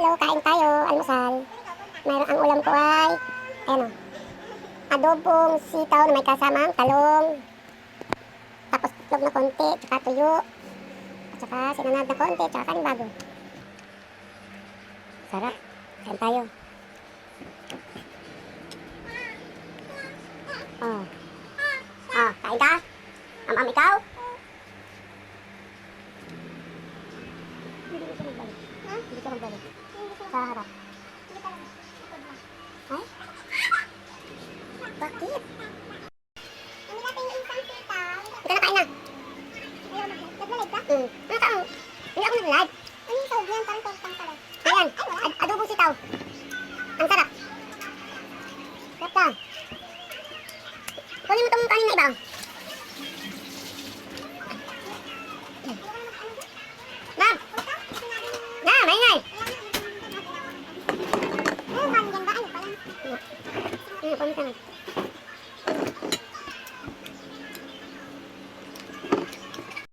Hello, kain tayo, almusal. Mayroon ang ulam ko ay, ayan o, adobong sitaw na may kasamang talong. Tapos itlog na konti, tsaka tuyo. At saka sinanad na konti, tsaka kanin bago. Sarap. Kain tayo. Oh. Oh, kain ka? Am ikaw? Hindi ka magbalik. Ha? Hindi ka magbalik. Sa harap. Ay? Bakit? Hindi natin yung instant sitaw. Ikaw na kain na. Ayaw nag-live ka? Ano taong? Hindi ako nag-live. Ano yung tawag yan? Parang tawag pala. Ayan, adobong sitaw. Ang sarap. Sarap ka. Kunin mo itong kanin na iba. Ma'am! Na, maingay! Ano ba? Ano pala? Ano, paano ka na?